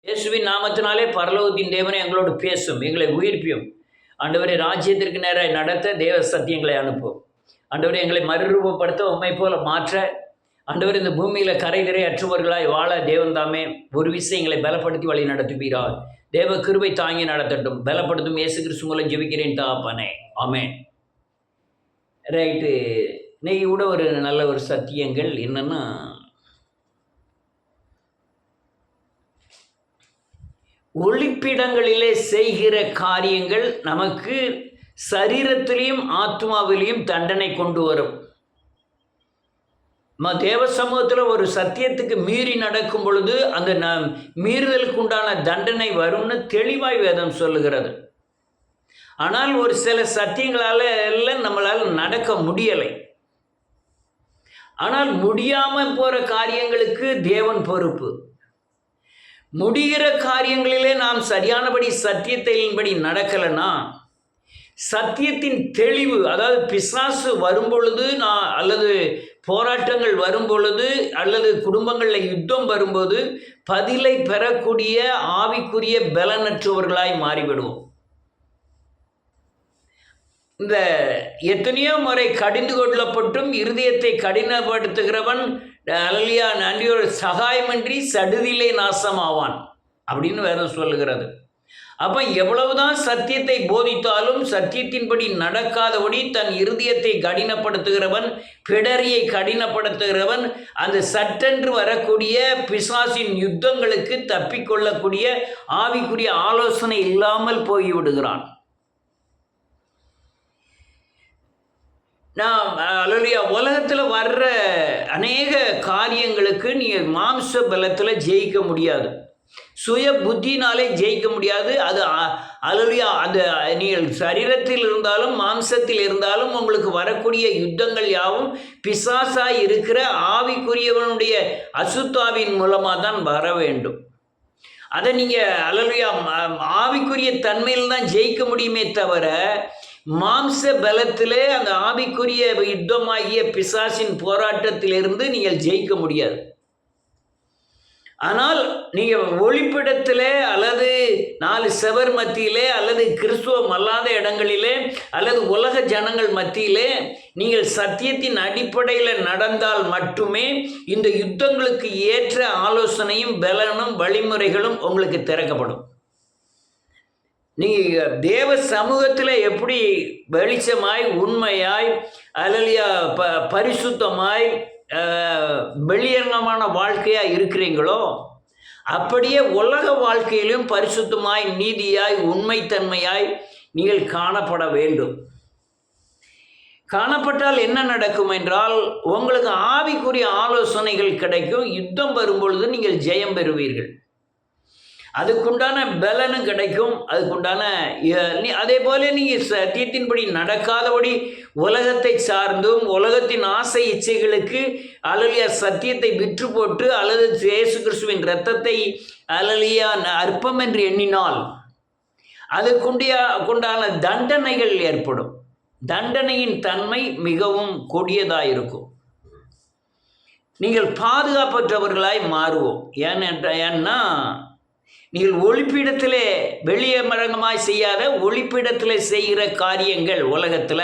இயேசுவின் நாமத்தினாலே பரலோகத்தின் தேவனை எங்களோடு பேசும், எங்களை உயிர்ப்பியும். ஆண்டவரை ராஜ்யத்திற்கு நேராக நடத்த தேவ சத்தியங்களை அனுப்பும். ஆண்டவரை எங்களை மறுரூபப்படுத்த உண்மை போல மாற்ற, ஆண்டவர் இந்த பூமியில் கரைதிரை அற்றுவர்களாய் வாழ தேவன் தாமே ஒரு விஷயம் எங்களை பலப்படுத்தி வழி நடத்துவீரால். தேவ கிருபை தாங்கி நடத்தட்டும். பலப்படுத்தும் இயேசு கிறிஸ்து மூலம் ஜெபிக்கிறேன் தாப்பனே, ஆமென். ரைட்டு, இன்னைக்கு கூட ஒரு நல்ல ஒரு சத்தியங்கள் என்னன்னா, ஒளிப்பிடங்களிலே செய்கிற காரியங்கள் நமக்கு சரீரத்திலையும் ஆத்மாவிலையும் தண்டனை கொண்டு வரும். தேவ சமூகத்தில் ஒரு சத்தியத்துக்கு மீறி நடக்கும் பொழுது அந்த மீறுதலுக்கு உண்டான தண்டனை வரும்னு தெளிவாய் வேதம் சொல்லுகிறது. ஆனால் ஒரு சில சத்தியங்களால் எல்லாம் நம்மளால் நடக்க முடியலை. ஆனால் முடியாமல் போகிற காரியங்களுக்கு தேவன் பொறுப்பு. முடிகிற காரியங்களிலே நாம் சரியானபடி சத்தியத்தின்படி நடக்கலைன்னா, சத்தியத்தின் தெளிவு, அதாவது பிசாசு வரும்பொழுது அல்லது போராட்டங்கள் வரும்பொழுது அல்லது குடும்பங்களில் யுத்தம் வரும்போது பதிலை பெறக்கூடிய ஆவிக்குரிய பலனற்றவர்களாய் மாறிவிடுவோம். இந்த எத்தனையோ முறை கடிந்து கொள்ளப்பட்டும் இருதயத்தை கடினப்படுத்துகிறவன் அல்லையா நன்றியோட சகாயமின்றி சடுதியிலே நாசமாவான் அப்படின்னு வேதம் சொல்லுகிறது. அப்போ எவ்வளவுதான் சத்தியத்தை போதித்தாலும் சத்தியத்தின்படி நடக்காதபடி தன் இருதயத்தை கடினப்படுத்துகிறவன், பிடரியை கடினப்படுத்துகிறவன் அந்த சட்டென்று வரக்கூடிய பிசாசின் யுத்தங்களுக்கு தப்பிக்கொள்ளக்கூடிய ஆவிக்குரிய ஆலோசனை இல்லாமல் போய்விடுகிறான். நான் அல்லையா உலகத்தில் வர்ற அநேக காரியங்களுக்கு நீங்கள் மாம்ச பலத்தில் ஜெயிக்க முடியாது, சுய புத்தினாலே ஜெயிக்க முடியாது. அது அல்லையா அந்த நீங்கள் சரீரத்தில் இருந்தாலும் மாம்சத்தில் இருந்தாலும் உங்களுக்கு வரக்கூடிய யுத்தங்கள் யாவும் பிசாசாய் இருக்கிற ஆவிக்குரியவனுடைய அசுத்தாவின் மூலமாக தான் வர வேண்டும். அதை நீங்கள் அல்லையா ஆவிக்குரிய தன்மையில் தான் ஜெயிக்க முடியுமே தவிர மாம்ச பலத்திலே அந்த ஆவிக்குரிய யுத்தமாகிய பிசாசின் போராட்டத்திலிருந்து நீங்கள் ஜெயிக்க முடியாது. ஆனால் நீங்கள் ஒளிப்பிடத்திலே அல்லது 4 செவர் மத்தியிலே அல்லது கிறிஸ்துவம் அல்லாத இடங்களிலே அல்லது உலக ஜனங்கள் மத்தியிலே நீங்கள் சத்தியத்தின் அடிப்படையில் நடந்தால் மட்டுமே இந்த யுத்தங்களுக்கு ஏற்ற ஆலோசனையும் பலனும் வழிமுறைகளும் உங்களுக்கு திறக்கப்படும். நீங்கள் தேவ சமூகத்தில் எப்படி வெளிச்சமாய் உண்மையாய் அல்லையா பரிசுத்தமாய் வெளியரங்கமான வாழ்க்கையாக இருக்கிறீங்களோ அப்படியே உலக வாழ்க்கையிலும் பரிசுத்தமாய் நீதியாய் உண்மைத்தன்மையாய் நீங்கள் காணப்பட வேண்டும். காணப்பட்டால் என்ன நடக்கும் என்றால், உங்களுக்கு ஆவிக்குரிய ஆலோசனைகள் கிடைக்கும். யுத்தம் வரும்பொழுது நீங்கள் ஜெயம் பெறுவீர்கள். அதுக்குண்டான பலனும் கிடைக்கும். அதுக்குண்டான அதே போல நீங்கள் சத்தியத்தின்படி நடக்காதபடி உலகத்தை சார்ந்தும் உலகத்தின் ஆசை இச்சைகளுக்கு அல்லலியா சத்தியத்தை விற்று போட்டு அல்லது இயேசு கிறிஸ்துவின் இரத்தத்தை அல்லலியா அற்பம் என்று எண்ணினால் அதுக்குண்டான தண்டனைகள் ஏற்படும். தண்டனையின் தன்மை மிகவும் கொடியதாக இருக்கும். நீங்கள் பாதுகாப்பற்றவர்களாய் மாறுவோம். ஏன்னா நீங்கள் ஒளிப்பிடத்திலே வெளியே மரங்கமாய் செய்யாத ஒளிப்பிடத்தில் செய்கிற காரியங்கள் உலகத்தில்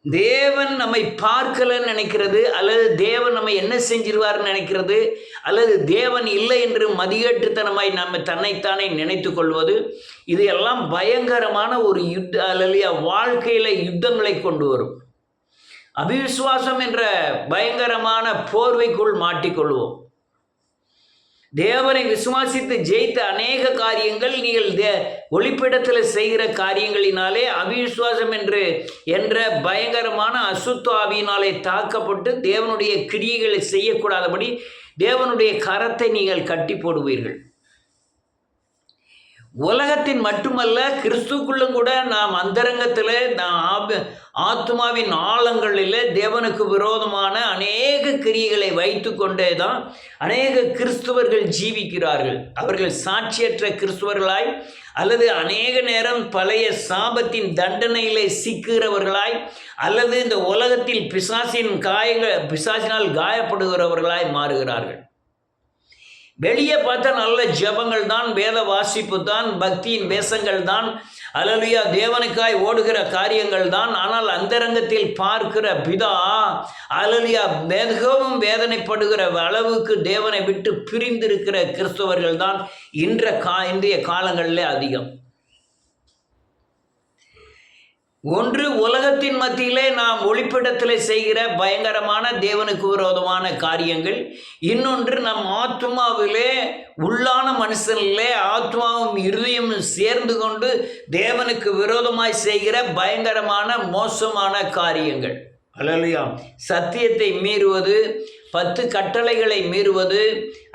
தேவன் நம்மை பார்க்கலன்னு நினைக்கிறது, அல்லது தேவன் நம்ம என்ன செஞ்சிருவார்னு நினைக்கிறது, அல்லது தேவன் இல்லை என்று மதிகேட்டுத்தனமாய் நம்ம தன்னைத்தானே நினைத்து கொள்வது, இது எல்லாம் பயங்கரமான ஒரு அல்லையா வாழ்க்கையில் யுத்தங்களை கொண்டு வரும். அபிவிசுவாசம் என்ற பயங்கரமான போர்வைக்குள் மாட்டிக்கொள்வோம். தேவனை விசுவாசித்து ஜெயித்த அநேக காரியங்கள் நீங்கள் ஒளிப்பிடத்தில் செய்கிற காரியங்களினாலே அவிசுவாசம் என்ற பயங்கரமான அசுத்த ஆவியினாலே தாக்கப்பட்டு தேவனுடைய கிரியைகளை செய்யக்கூடாதபடி தேவனுடைய கரத்தை நீங்கள் கட்டி போடுவீர்கள். உலகத்தின் மட்டுமல்ல, கிறிஸ்துக்குள்ளும் கூட நாம் அந்தரங்கத்தில் ஆத்மாவின் ஆழங்களில் தேவனுக்கு விரோதமான அநேக கிரியைகளை வைத்து கொண்டே தான் அநேக கிறிஸ்துவர்கள் ஜீவிக்கிறார்கள். அவர்கள் சாட்சியற்ற கிறிஸ்துவர்களாய் அல்லது அநேக நேரம் பழைய சாபத்தின் தண்டனையிலே சிக்குகிறவர்களாய் அல்லது இந்த உலகத்தில் பிசாசினால் காயப்படுகிறவர்களாய் மாறுகிறார்கள். வெளியே பார்த்தா நல்ல ஜெபங்கள் தான், வேத வாசிப்பு தான், பக்தியின் வேஷங்கள் தான், அல்லேலூயா, தேவனுக்காய் ஓடுகிற காரியங்கள் தான். ஆனால் அந்தரங்கத்தில் பார்க்கிற பிதா, அல்லேலூயா, மிகவும் வேதனைப்படுகிற அளவுக்கு தேவனை விட்டு பிரிந்திருக்கிற கிறிஸ்தவர்கள் தான் இன்றைய காலங்களில் அதிகம். ஒன்று, உலகத்தின் மத்தியிலே நாம் ஒளிப்பிடத்தில் செய்கிற பயங்கரமான தேவனுக்கு விரோதமான காரியங்கள். இன்னொன்று, நம் ஆத்மாவிலே, உள்ளான மனுஷனிலே ஆத்மாவும் இருதயமும் சேர்ந்து கொண்டு தேவனுக்கு விரோதமாய் செய்கிற பயங்கரமான மோசமான காரியங்கள். அல்லேலூயா, சத்தியத்தை மீறுவது, 10 கட்டளைகளை மீறுவது,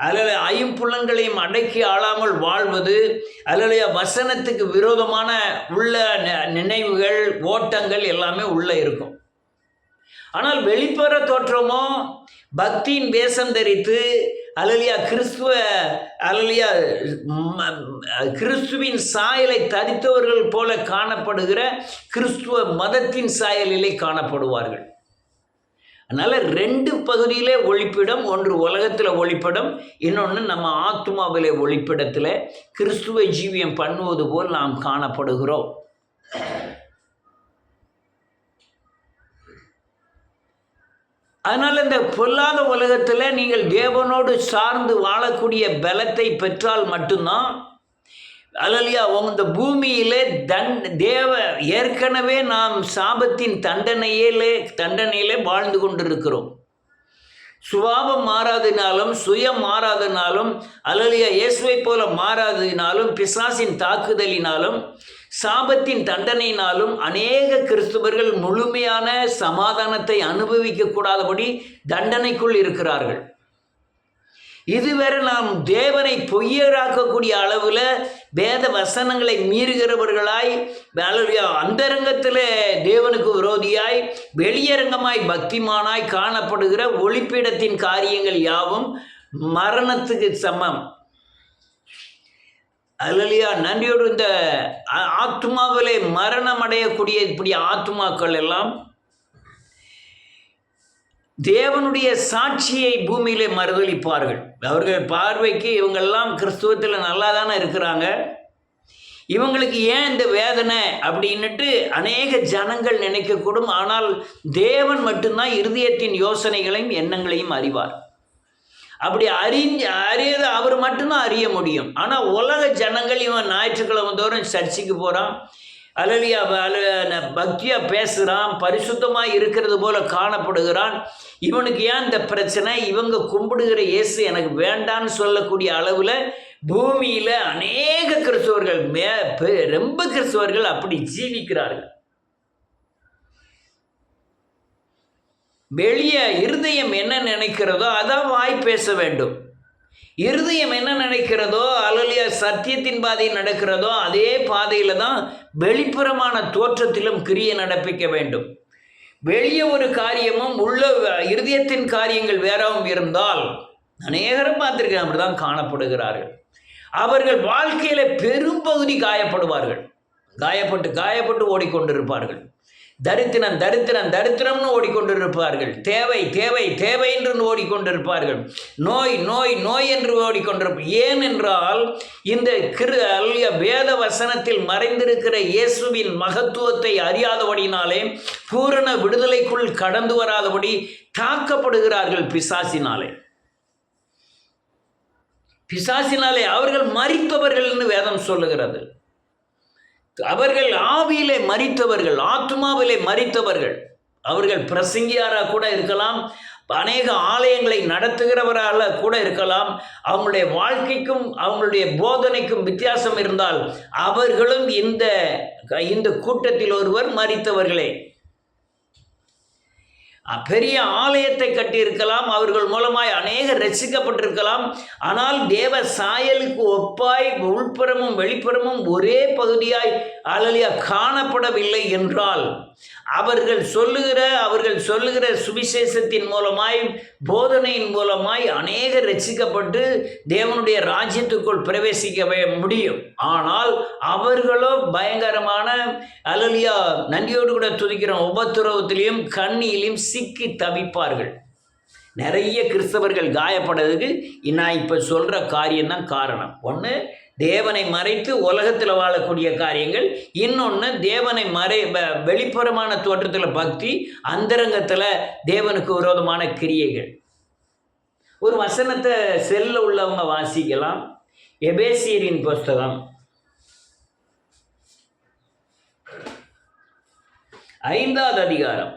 அல்லது ஐம்புலன்களையும் அடக்கி ஆளாமல் வாழ்வது, அல்லேலூயா, வசனத்துக்கு விரோதமான உள்ள நினைவுகள், ஓட்டங்கள் எல்லாமே உள்ளே இருக்கும். ஆனால் வெளிப்புற தோற்றமோ பக்தியின் வேஷம் தரித்து, அல்லேலூயா, அல்லேலூயா, கிறிஸ்துவின் சாயலை தரித்தவர்கள் போல காணப்படுகிற கிறிஸ்துவ மதத்தின் சாயலிலே காணப்படுவார்கள். அதனால் 2 பகுதியிலே ஒளிப்பிடம். ஒன்று உலகத்தில் ஒளிப்பிடம், இன்னொன்று நம்ம ஆத்மாவிலே ஒளிப்பிடத்தில் கிறிஸ்துவ ஜீவியம் பண்ணுவது போல் நாம் காணப்படுகிறோம். அதனால் இந்த பொல்லாத உலகத்தில் நீங்கள் தேவனோடு சார்ந்து வாழக்கூடிய பலத்தை பெற்றால் மட்டும்தான், அல்லேலூயா, இந்த பூமியிலே ஏற்கனவே நாம் சாபத்தின் தண்டனையிலே வாழ்ந்து கொண்டிருக்கிறோம். சுபாவம் மாறாதினாலும், சுயம் மாறாதனாலும், அல்லேலூயா, இயேசுவை போல மாறாததினாலும், பிசாசின் தாக்குதலினாலும், சாபத்தின் தண்டனையினாலும் அநேக கிறிஸ்தவர்கள் முழுமையான சமாதானத்தை அனுபவிக்க கூடாதபடி தண்டனைக்குள் இருக்கிறார்கள். இதுவரை நாம் தேவனை பொய்யராக்கக்கூடிய அளவில் வேத வசனங்களை மீறுகிறவர்களாய், அந்தரங்கத்தில் தேவனுக்கு விரோதியாய், வெளியரங்கமாய் பக்திமானாய் காணப்படுகிற ஒளிப்பீடத்தின் காரியங்கள் யாவும் மரணத்துக்கு சமம். அல்லேலூயா, நன்றியோடு இந்த ஆத்மாவிலே மரணம் அடையக்கூடிய இப்படி ஆத்மாக்கள் எல்லாம் தேவனுடைய சாட்சியை பூமியிலே மறுதளிப்பார்கள். அவர்கள் பார்வைக்கு இவங்கெல்லாம் கிறிஸ்துவத்தில் நல்லா தானே இருக்கிறாங்க, இவங்களுக்கு ஏன் இந்த வேதனை அப்படின்னுட்டு அநேக ஜனங்கள் நினைக்கக்கூடும். ஆனால் தேவன் மட்டும்தான் இருதயத்தின் யோசனைகளையும் எண்ணங்களையும் அறிவார். அப்படி அறியது அவர் மட்டும்தான் அறிய முடியும். ஆனால் உலக ஜனங்கள், இவன் ஞாயிற்றுக்கிழமை தோறும் சர்ச்சைக்கு போகிறான், அல்லேலூயா, பக்தியாக பேசுகிறான், பரிசுத்தமாக இருக்கிறது போல காணப்படுகிறான், இவனுக்கு ஏன் இந்த பிரச்சனை, இவங்க கும்பிடுகிற இயேசு எனக்கு வேண்டான்னு சொல்லக்கூடிய அளவில் பூமியில் அநேக கிறிஸ்தவர்கள், ரொம்ப கிறிஸ்தவர்கள் அப்படி ஜீவிக்கிறார்கள். வெளியே இருதயம் என்ன நினைக்கிறதோ அதான் வாய் பேச வேண்டும். இருதயம் என்ன நினைக்கிறதோ, அல்லேலூயா, சத்தியத்தின் பாதையில் நடக்கிறதோ அதே பாதையில் தான் வெளிப்புறமான தோற்றத்திலும் கிரியை நடப்பிக்க வேண்டும். வெளியே ஒரு காரியமும் உள்ள இருதயத்தின் காரியங்கள் வேறவும் இருந்தால், அநேகரும் பார்த்துருக்கேன், அப்படி தான் காணப்படுகிறார்கள். அவர்கள் வாழ்க்கையில் பெரும்பகுதி காயப்படுவார்கள், காயப்பட்டு ஓடிக்கொண்டிருப்பார்கள். தரித்திரம்னு ஓடிக்கொண்டிருப்பார்கள். தேவை என்று ஓடிக்கொண்டிருப்பார்கள். நோய் என்று ஓடிக்கொண்டிருப்பார். ஏனென்றால் இந்த வேத வசனத்தில் மறைந்திருக்கிற இயேசுவின் மகத்துவத்தை அறியாதபடினாலே, பூரண விடுதலைக்குள் கடந்து வராதபடி தாக்கப்படுகிறார்கள் பிசாசினாலே. அவர்கள் மரித்தவர்கள் என்று வேதம் சொல்லுகிறது. அவர்கள் ஆவியிலே மரித்தவர்கள், ஆத்மாவிலே மரித்தவர்கள். அவர்கள் பிரசங்கியாராக கூட இருக்கலாம், அநேக ஆலயங்களை நடத்துகிறவராக கூட இருக்கலாம். அவங்களுடைய வாழ்க்கைக்கும் அவங்களுடைய போதனைக்கும் வித்தியாசம் இருந்தால் அவர்களும் இந்த கூட்டத்தில் ஒருவர் மரித்தவர்களே. பெரிய ஆலயத்தை கட்டியிருக்கலாம், அவர்கள் மூலமாய் அநேகர் ரட்சிக்கப்பட்டிருக்கலாம். ஆனால் தேவ சாயலுக்கு ஒப்பாய் உள்புறமும் வெளிப்புறமும் ஒரே பகுதியாய் அல்லேலூயா காணப்படவில்லை என்றால், அவர்கள் சொல்லுகிற சுவிசேஷத்தின் மூலமாய், போதனையின் மூலமாய் அநேகர் ரட்சிக்கப்பட்டு தேவனுடைய ராஜ்யத்துக்குள் பிரவேசிக்க முடியும். ஆனால் அவர்களோ பயங்கரமான அல்லேலூயா, நன்றியோடு கூட துதிக்கிறோம், உபத்திரவத்திலையும் கண்ணியிலும் சிக்கி தவிப்பார்கள். நிறைய கிறிஸ்தவர்கள் காயப்படுறதுக்கு நான் இப்போ சொல்கிற காரியம்தான் காரணம். ஒன்று, தேவனை மறைத்து உலகத்தில் வாழக்கூடிய காரியங்கள். இன்னொன்று, தேவனை வெளிப்புறமான தோற்றத்தில் பக்தி, அந்தரங்கத்தில் தேவனுக்கு விரோதமான கிரியைகள். ஒரு வசனத்தை செல்ல உள்ளவங்க வாசிக்கலாம். எபேசியரின் புஸ்தகம் 5வது அதிகாரம்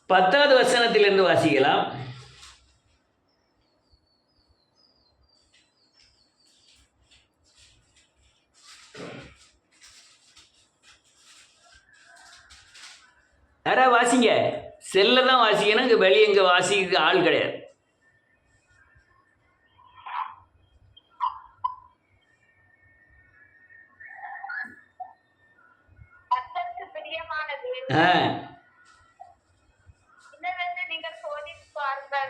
10வது வசனத்திலிருந்து வாசிக்கலாம். யாரா வாசிங்க, செல்ல தான் வாசிக்கணும், இங்கே வெளியே இங்கே வாசிக்க ஆள் கிடையாது.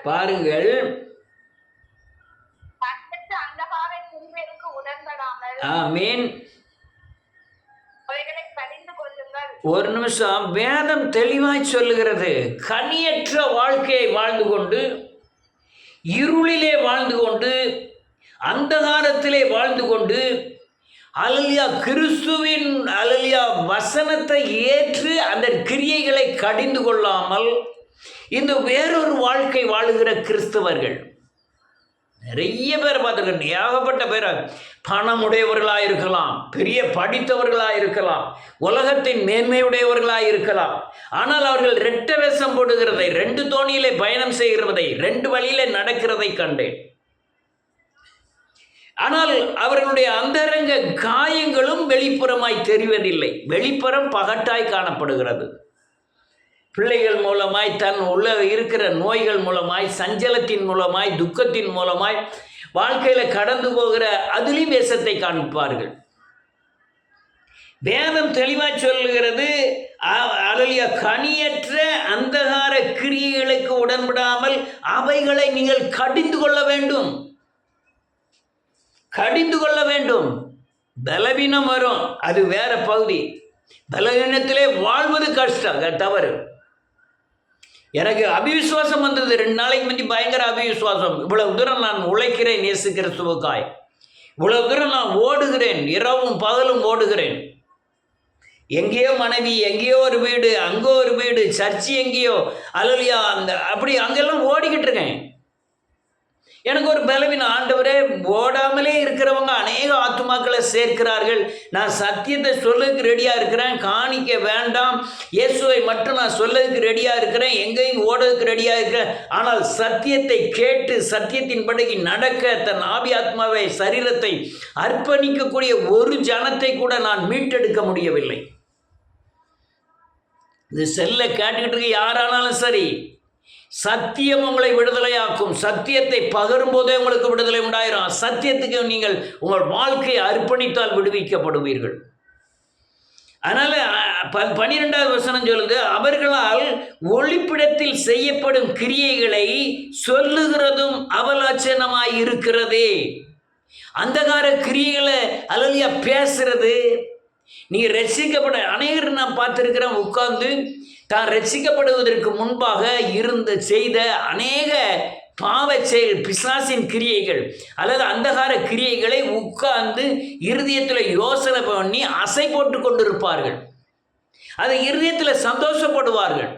பாருங்கள், ஆமென். ஒரு நிமிஷம், வேதம் தெளிவாய் சொல்லுகிறது, கனியற்ற வாழ்க்கையை வாழ்ந்து கொண்டு, இருளிலே வாழ்ந்து கொண்டு, அந்தகாரத்திலே வாழ்ந்து கொண்டு, அல்லேலூயா, கிறிஸ்துவின் அல்லேலூயா வசனத்தை ஏற்று அந்த கிரியைகளை கடிந்து கொள்ளாமல் இந்த வேறொரு வாழ்க்கை வாழுகிற கிறிஸ்தவர்கள் நிறைய பேர் பார்த்துருக்கேன். ஏகப்பட்ட பேர் பணமுடையவர்களாக இருக்கலாம், பெரிய படித்தவர்களாக இருக்கலாம், உலகத்தின் மேன்மையுடையவர்களாக இருக்கலாம். ஆனால் அவர்கள் ரெட்ட வேஷம் போடுகிறதை, 2 தோணியிலே பயணம் செய்கிறதை, 2 வழியிலே நடக்கிறதை கண்டேன். ஆனால் அவர்களுடைய அந்தரங்க காயங்களும் வெளிப்புறமாய் தெரிவதில்லை. வெளிப்புறம் பகட்டாய் காணப்படுகிறது. பிள்ளைகள் மூலமாய், தன் உள்ள இருக்கிற நோய்கள் மூலமாய், சஞ்சலத்தின் மூலமாய், துக்கத்தின் மூலமாய் வாழ்க்கையில் கடந்து போகிற அதிலும் வேஷத்தை காண்பார்கள். வேதம் தெளிவாய் சொல்லுகிறது, அல்லேலூயா, கனியற்ற அந்தகார கிரியைகளுக்கு உடன்படாமல் அவைகளை நீங்கள் கடிந்து கொள்ள வேண்டும். கடிந்து கொள்ள வேண்டும். பலவீனம் வரும், அது வேற பகுதி. பலவீனத்திலே வாழ்வது கஷ்டம், தவறு. எனக்கு அபிவிசுவாசம் வந்தது 2 நாளைக்கு முந்தி, பயங்கர அபிவிசுவாசம். இவ்வளவு தூரம் நான் உழைக்கிறேன் இயேசு கிறிஸ்துவுக்காய், இவ்வளவு தூரம் நான் ஓடுகிறேன், இரவும் பகலும் ஓடுகிறேன். எங்கேயோ மனைவி, எங்கேயோ ஒரு வீடு, அங்கோ ஒரு வீடு, சர்ச்சு எங்கேயோ, அல்லேலூயா, அப்படி அங்கெல்லாம் ஓடிக்கிட்டு இருக்கேன். எனக்கு ஒரு பலவீனம். ஆண்டவரே, ஓடாமலே இருக்கிறவங்க அநேக ஆத்துமாக்களை சேர்க்கிறார்கள். நான் சத்தியத்தை சொல்லதுக்கு ரெடியாக இருக்கிறேன், காணிக்க வேண்டாம், இயேசுவை மட்டும் நான் சொல்லதுக்கு ரெடியாக இருக்கிறேன், எங்கேயும் ஓடுறதுக்கு ரெடியாக இருக்கிறேன். ஆனால் சத்தியத்தை கேட்டு சத்தியத்தின்படி நடக்க தன் ஆவி ஆத்மாவை சரீரத்தை அர்ப்பணிக்கக்கூடிய ஒரு ஜனத்தை கூட நான் மீட்டெடுக்க முடியவில்லை. இது செல்ல கேட்டுக்கிட்டு இருக்க யாரானாலும் சரி, சத்தியம் உங்களை விடுதலையாக்கும். சத்தியத்தை பகரும் போதே உங்களுக்கு விடுதலை உண்டாயிரும். சத்தியத்துக்கு நீங்கள் உங்கள் வாழ்க்கையை அர்ப்பணித்தால் விடுவிக்கப்படுவீர்கள். அதனால 12வது வசனம் சொல்லுது, அவர்களால் ஒளிப்பிடத்தில் செய்யப்படும் கிரியைகளை சொல்லுகிறதும் அவலாட்சணமாய் இருக்கிறதே. அந்தகார கிரியைகளை அல்லேலூயா பேசுறது. நீங்க ரட்சிக்கப்பட அநேகர் நான் பார்த்திருக்கிறேன், உட்கார்ந்து தான் ரட்சிக்கப்படுவதற்கு முன்பாக செய்த அநேக பாவ செயல், பிசாசின் கிரியைகள் அல்லது அந்தகார கிரியைகளை உட்கார்ந்து இருதயத்தில் யோசனை பண்ணி அசை போட்டு கொண்டிருப்பார்கள். அதை இருதயத்தில் சந்தோஷப்படுவார்கள்.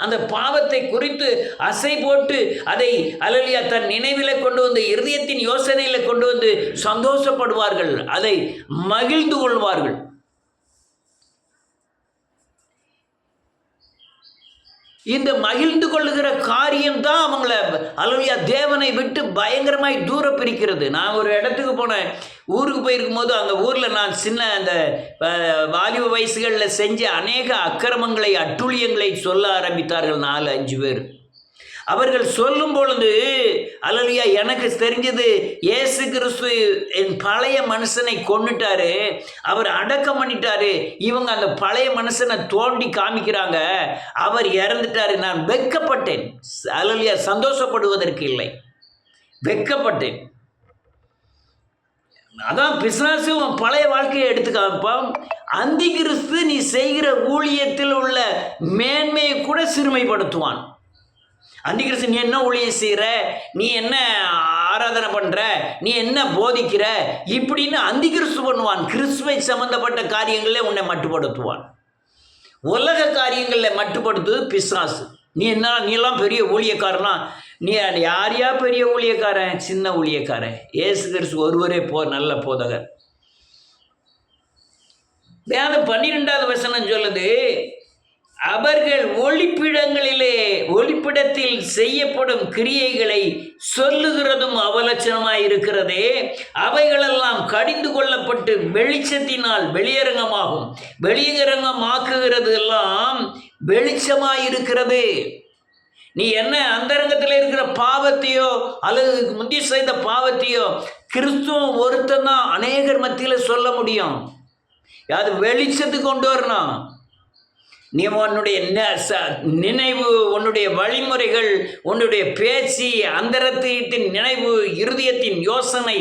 அந்த பாவத்தை குறித்து அசை போட்டு அதை அல்லேலூயா தன் நினைவில் கொண்டு வந்து, இருதயத்தின் யோசனையில் கொண்டு வந்து சந்தோஷப்படுவார்கள், அதை மகிழ்ந்து கொள்வார்கள். இந்த மகிழ்ந்து கொள்ளுகிற காரியம்தான் அவங்கள அல்லேலூயா தேவனை விட்டு பயங்கரமாய் தூர பிரிக்கிறது. நான் ஒரு இடத்துக்கு போனேன், ஊருக்கு போயிருக்கும் போது அந்த ஊரில் நான் சின்ன அந்த வாலிப வயசுகளில் செஞ்ச அநேக அக்கிரமங்களை, அட்டுழியங்களை சொல்ல ஆரம்பித்தார்கள் 4-5 பேர். அவர்கள் சொல்லும் பொழுது அல்லேலூயா எனக்கு தெரிஞ்சது, இயேசு கிறிஸ்து என் பழைய மனுஷனை கொன்னுட்டாரு, அவர் அடக்கம் பண்ணிட்டாரு. இவங்க அந்த பழைய மனுஷனை தோண்டி காமிக்கிறாங்க, அவர் இறந்துட்டாரு. நான் வெட்கப்பட்டேன். அல்லேலூயா, சந்தோஷப்படுவதற்கு இல்லை, வெட்கப்பட்டேன். அதான் பிசாசு பழைய வாழ்க்கையை எடுத்து காமிப்பான். அந்தி கிறிஸ்து நீ செய்கிற ஊழியத்தில் உள்ள மேன்மையை கூட சிறுமைப்படுத்துவான். அந்தி கிறிஸ்து நீ என்ன ஊழியம் செய்கிற, நீ என்ன ஆராதனை பண்ணுற, நீ என்ன போதிக்கிற, இப்படின்னு அந்தி கிறிஸ்து பண்ணுவான். கிறிஸ்துவை சம்பந்தப்பட்ட காரியங்களில் உன்னை மட்டுப்படுத்துவான். உலக காரியங்களில் மட்டுப்படுத்துவது பிசாசு. நீ எல்லாம் பெரிய ஊழியக்காரனா, நீ யாரையா பெரிய ஊழியக்காரன், சின்ன ஊழியக்காரன். இயேசு கிறிஸ்து ஒருவரே நல்ல போதகர். வேதம் 12வது வசனம் சொல்லுது, அவர்கள் ஒளிப்பிடத்தில் செய்யப்படும் கிரியைகளை சொல்லுகிறதும் அவலட்சணமாய் இருக்கிறதே, அவைகளெல்லாம் கடிந்து கொள்ளப்பட்டு வெளிச்சத்தினால் வெளியரங்கமாக்குகிறது எல்லாம் வெளிச்சமாயிருக்கிறது. நீ என்ன அந்தரங்கத்தில் இருக்கிற பாவத்தையோ அல்லது முந்தி செய்த பாவத்தையோ கிறிஸ்துவம் ஒருத்தன் தான் அநேகர் மத்தியில் சொல்ல முடியும். அது வெளிச்சத்துக்கு கொண்டு வரணும். நீ உன்னுடைய நினைவு, உன்னுடைய வழிமுறைகள், உன்னுடைய பேச்சு, அந்தரத்தின் நினைவு, இருதயத்தின் யோசனை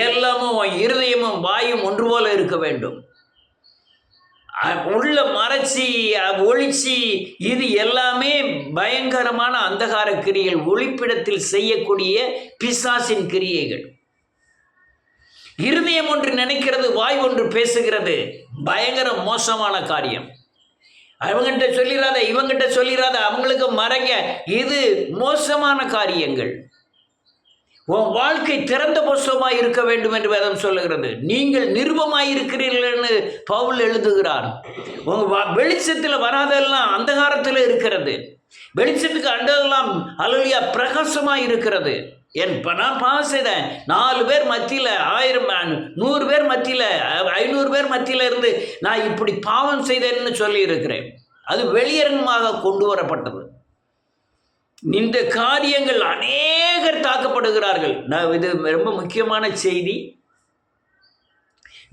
எல்லாமும் இருதயமும் வாயும் ஒன்று போல இருக்க வேண்டும். உள்ள மறைச்சி ஒளிச்சி இது எல்லாமே பயங்கரமான அந்தகார கிரியைகள், ஒளிப்பிடத்தில் செய்யக்கூடிய பிசாசின் கிரியைகள். இருதயம் ஒன்று நினைக்கிறது, வாய் ஒன்று பேசுகிறது. பயங்கர மோசமான காரியம். அவங்ககிட்ட சொல்லிடாத, இவங்கிட்ட சொல்லிடாத, அவங்களுக்கு மறைங்க. இது மோசமான காரியங்கள். உன் வாழ்க்கை திறந்த புஸ்தகமாய் இருக்க வேண்டும் என்று வேதம் சொல்லுகிறது. நீங்கள் நிருபமாய் இருக்கிறீர்கள்னு பவுல் எழுதுகிறார். உங்க வெளிச்சத்தில் வராதெல்லாம் அந்தகாரத்தில் இருக்கிறது. வெளிச்சத்துக்கு அண்டதெல்லாம் அல்லேலூயா பிரகாசமாய் இருக்கிறது. நான் பாவம் செய்தேன், 4 பேர் மத்தியில் 1000 100 பேர் மத்தியில் 500 பேர் மத்தியில் இருந்து நான் இப்படி பாவம் செய்தேன்னு சொல்லி இருக்கிறேன். அது வெளியரங்கமாக கொண்டு வரப்பட்டது. இந்த காரியங்கள் அநேகர் தாக்கப்படுகிறார்கள். இது ரொம்ப முக்கியமான செய்தி.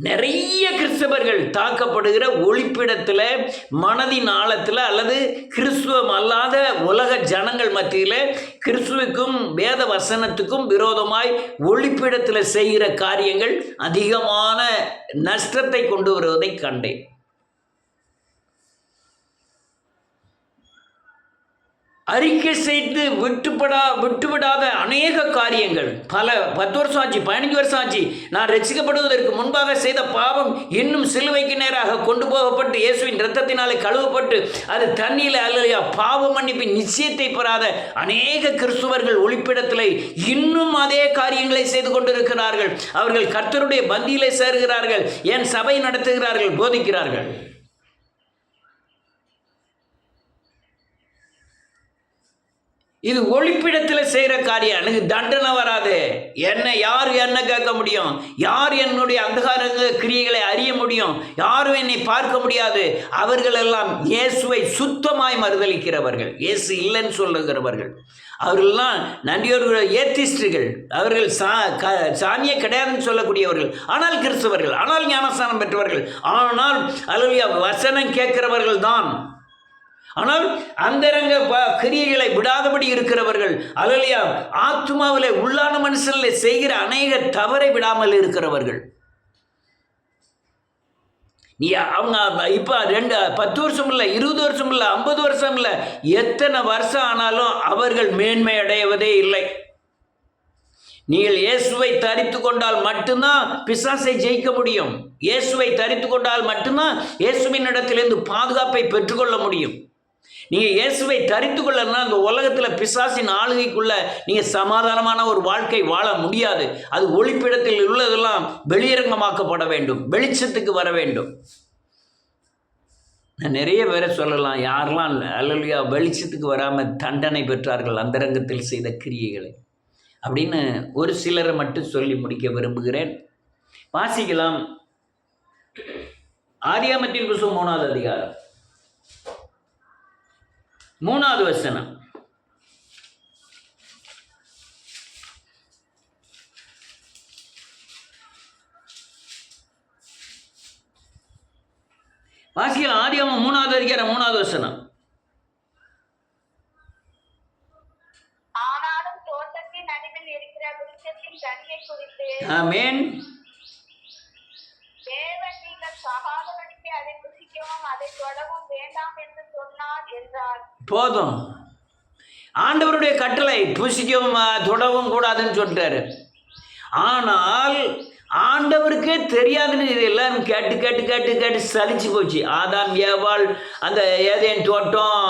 நிறைய கிறிஸ்தவர்கள் தாக்கப்படுகிற ஒளிப்பிடத்தில், மனதின் ஆழத்தில் அல்லது கிறிஸ்துவம் அல்லாத உலக ஜனங்கள் மத்தியில் கிறிஸ்துவுக்கும் வேத வசனத்துக்கும் விரோதமாய் ஒளிப்பிடத்தில் செய்கிற காரியங்கள் அதிகமான நஷ்டத்தை கொண்டு வருவதை கண்டேன். அறிக்கை செய்து விட்டுவிடாத அநேக காரியங்கள், பல 10 வருஷம் ஆச்சு, 15 வருஷம் ஆச்சு, நான் ரட்சிக்கப்படுவதற்கு முன்பாக செய்த பாவம் இன்னும் சிலுவைக்கு நேராக கொண்டு போகப்பட்டு இயேசுவின் இரத்தத்தினாலே கழுவப்பட்டு அது தண்ணியில் அல்லையா பாவ மன்னிப்பின் நிச்சயத்தை பெறாத அநேக கிறிஸ்துவர்கள் ஒளிப்பிடத்தில் இன்னும் அதே காரியங்களை செய்து கொண்டிருக்கிறார்கள். அவர்கள் கர்த்தருடைய பந்தியிலே சேருகிறார்கள், என் சபை நடத்துகிறார்கள், போதிக்கிறார்கள். இது ஒளிப்பிடத்தில் செய்கிற காரியம். எனக்கு தண்டனை வராது. யார் என்ன கேட்க முடியும்? யார் என்னுடைய அந்தகார கிரியைகளை அறிய முடியும்? யாரும் என்னை பார்க்க முடியாது. அவர்கள் எல்லாம் இயேசுவை சுத்தமாய் மறுதலிக்கிறவர்கள், இயேசு இல்லைன்னு சொல்லுகிறவர்கள். அவர்கள்லாம் நன்றியோர்கள், ஏத்திஸ்டுகள். அவர்கள் சாமியே கிடையாதுன்னு சொல்லக்கூடியவர்கள், ஆனால் கிறிஸ்தவர்கள், ஆனால் ஞானஸ்நானம் பெற்றவர்கள், ஆனால் அல்லேலூயா வசனம் கேட்கிறவர்கள் தான். ஆனால் அந்தரங்க கிரியைகளை விடாதபடி இருக்கிறவர்கள், அல்லேலூயா ஆத்துமாவிலே உள்ளான மனுஷனில் செய்கிற அநேக தவறை விடாமல் இருக்கிறவர்கள். நீ அவங்க இப்போ 10 வருஷம் இல்லை, 20 வருஷம் இல்லை, 50 வருஷம் இல்லை, எத்தனை வருஷம் ஆனாலும் அவர்கள் மேன்மை அடைவதே இல்லை. நீங்கள் இயேசுவை தரித்து கொண்டால் மட்டும்தான் பிசாசை ஜெயிக்க முடியும். இயேசுவை தரித்து கொண்டால் மட்டும்தான் இயேசுவின் இடத்திலிருந்து பாதுகாப்பை பெற்றுக்கொள்ள முடியும். நீங்கள் இயேசுவை தரித்து கொள்ளனா அந்த உலகத்தில் பிசாசின் ஆளுகைக்குள்ள நீங்கள் சமாதானமான ஒரு வாழ்க்கை வாழ முடியாது. அது ஒளிப்பிடத்தில் உள்ளதெல்லாம் வெளியரங்கமாக்கப்பட வேண்டும், வெளிச்சத்துக்கு வர வேண்டும். நான் நிறைய பேரை சொல்லலாம், யாரெல்லாம் அல்லேலூயா வெளிச்சத்துக்கு வராமல் தண்டனை பெற்றார்கள் அந்தரங்கத்தில் செய்த கிரியைகளை அப்படின்னு ஒரு சிலரை மட்டும் சொல்லி முடிக்க விரும்புகிறேன். வாசிக்கலாம். ஆதியாகமத்தின் புத்தகம் 3வது அதிகாரம் 3வது வசனம். வாசிக்கலாம். ஆதியாகமம் 3வது அதிகாரம் 3வது வசனம். ஆனாலும் தோட்டத்தின் நடுவில் இருக்கிற விருட்சத்தின் கனியை குறித்து ஆமென். தேவன் நீங்கள் சாகாதபடிக்கு அதை புசிக்கவும் அதை தொடவும் வேண்டாம் என்று சொன்னார் என்றார். போதும். ஆண்டவருடைய கட்டளை புசிக்கவும் தொடவும் கூடாதுன்னு சொல்லிட்டாரு. ஆனால் ஆண்டவருக்கே தெரியாதுன்னு இது எல்லாரும் கேட்டு கேட்டு கேட்டு கேட்டு சலிச்சு போச்சு. ஆதாம் ஏவாள் அந்த ஏதேன் தோட்டம்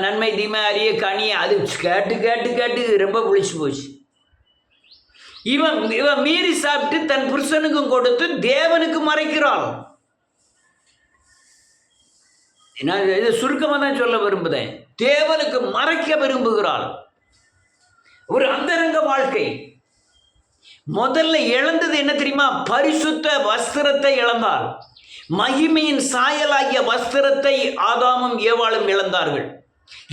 நன்மை தீமை அறிய கனி அது கேட்டு கேட்டு கேட்டு ரொம்ப புளிச்சு போச்சு. இவன் இவன் மீறி சாப்பிட்டு தன் புருஷனுக்கும் கொடுத்து தேவனுக்கு மறைக்கிறாள். நான் இது சுருக்கமாக தான் சொல்ல விரும்புகிறேன். தேவனுக்கு மறைக்க விரும்புகிறாள். ஒரு அந்தரங்க வாழ்க்கை. முதல்ல இழந்தது என்ன தெரியுமா? பரிசுத்த வஸ்திரத்தை இழந்தாள். மகிமையின் சாயலாகிய வஸ்திரத்தை ஆதாமும் ஏவாளும் இழந்தார்கள்.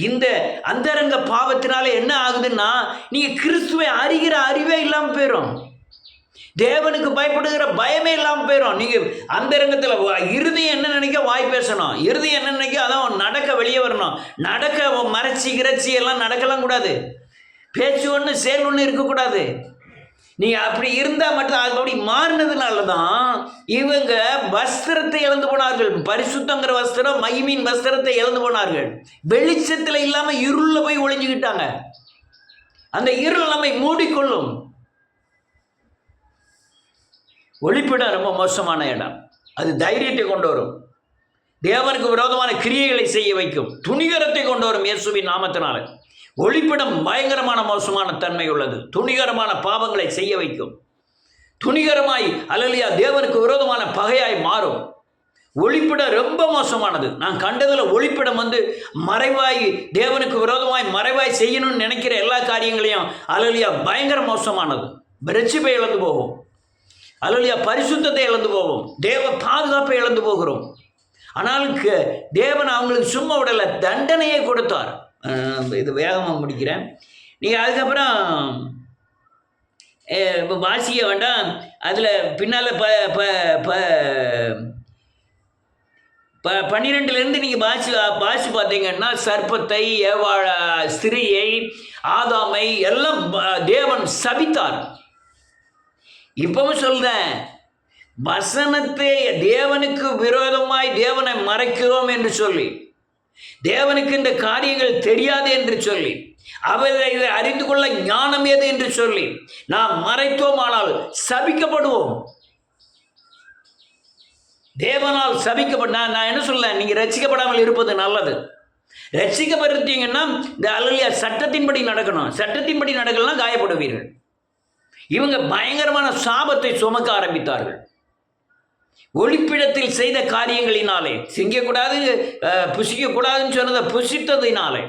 இந்த அந்தரங்க பாவத்தினால என்ன ஆகுதுன்னா, நீங்க கிறிஸ்துவை அறிகிற அறிவே இல்லாமல் போயிடும். தேவனுக்கு பயப்படுகிற பயமே இல்லாமல் போயிடும். நீங்க அந்தரங்கத்தில் இருதயம் என்ன நினைக்க வாய் பேசணும், இருதயம் என்ன நினைக்க அதான் நடக்க வெளியே வரணும். நடக்க மறைச்சி கிரச்சி எல்லாம் நடக்கலாம் கூடாது. பேச்சு ஒன்று செயல் ஒன்று இருக்கக்கூடாது. நீங்கள் அப்படி இருந்தால் மட்டும் அது அப்படி மாறினதுனால தான் இவங்க வஸ்திரத்தை இழந்து போனார்கள். பரிசுத்தங்கிற வஸ்திரம், மகிமின் வஸ்திரத்தை இழந்து போனார்கள். வெளிச்சத்தில் இல்லாமல் இருளில் போய் ஒளிஞ்சுக்கிட்டாங்க. அந்த இருள் நம்மை மூடிக்கொள்ளும். ஒளிப்பிடம் ரொம்ப மோசமான இடம். அது தைரியத்தை கொண்டு வரும். தேவனுக்கு விரோதமான கிரியைகளை செய்ய வைக்கும். துணிகரத்தை கொண்டு வரும் இயேசுவின் நாமத்தினால. ஒளிப்பிடம் பயங்கரமான மோசமான தன்மை உள்ளது. துணிகரமான பாவங்களை செய்ய வைக்கும். துணிகரமாய் அல்லேலூயா தேவனுக்கு விரோதமான பகையாய் மாறும். ஒளிப்பிடம் ரொம்ப மோசமானது. நான் கண்டதில் ஒளிப்பிடம் மறைவாய் தேவனுக்கு விரோதமாய் மறைவாய் செய்யணும்னு நினைக்கிற எல்லா காரியங்களையும் அல்லேலூயா பயங்கர மோசமானது. ரட்சிப்பை இழந்து போகும். அல்லேலூயா பரிசுத்தத்தை இழந்து போகும். தேவ பாதுகாப்பை இழந்து போகிறோம். ஆனால் தேவன் அவங்களுக்கு சும்மா விடலை, தண்டனையை கொடுத்தார். இது வேகமாக முடிக்கிறேன். நீங்கள் அதுக்கப்புறம் இப்போ வாசிக்க வேண்டாம். அதில் பின்னால் 12லேருந்து நீங்கள் வாசி பார்த்தீங்கன்னா சர்ப்பத்தை, ஏவாழ ஸ்திரியை, ஆதாமை எல்லாம் தேவன் சபித்தார். இப்பவும் சொல்றேன், வசனத்தை தேவனுக்கு விரோதமாய் தேவனை மறைக்கிறோம் என்று சொல்லி, தேவனுக்கு இந்த காரியங்கள் தெரியாது என்று சொல்லி, அவரை அறிந்து கொள்ள ஞானம் ஏது என்று சொல்லி நாம் மறைத்தோமானால் சபிக்கப்படுவோம். தேவனால் நான் என்ன சொல்ல, நீங்க ரட்சிக்கப்படாமல் இருப்பது நல்லது. ரட்சிக்கப்பட்டீங்கன்னா இந்த அல்லேலூயா சட்டத்தின்படி நடக்கணும். சட்டத்தின்படி நடக்கலாம் காயப்படுவீர்கள். இவங்க பயங்கரமான சாபத்தை சுமக்க ஆரம்பித்தார்கள். ஒளிப்பிடத்தில் செய்த காரியங்களினாலே, சிங்கக்கூடாது புசிக்கக்கூடாதுன்னு சொன்னதை புசித்ததினாலே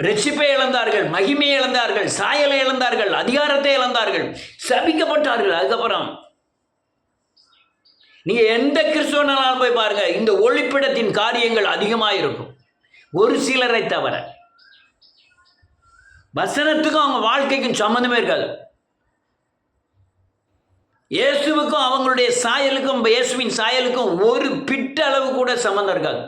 ரட்சிப்பை இழந்தார்கள், மகிமையை இழந்தார்கள், சாயலை இழந்தார்கள், அதிகாரத்தை இழந்தார்கள், சபிக்கப்பட்டார்கள். அதுக்கப்புறம் நீங்க எந்த கிறிஸ்துவனாலும் போய் பாருங்க, இந்த ஒளிப்பிடத்தின் காரியங்கள் அதிகமாக இருக்கும், ஒரு சிலரை தவிர. வசனத்துக்கும் அவங்க வாழ்க்கைக்கும் சம்மந்தமே இருக்காது. இயேசுவுக்கும் அவங்களுடைய சாயலுக்கும், இயேசுவின் சாயலுக்கும் ஒரு பிட்டளவு கூட சம்மந்தம் இருக்காது.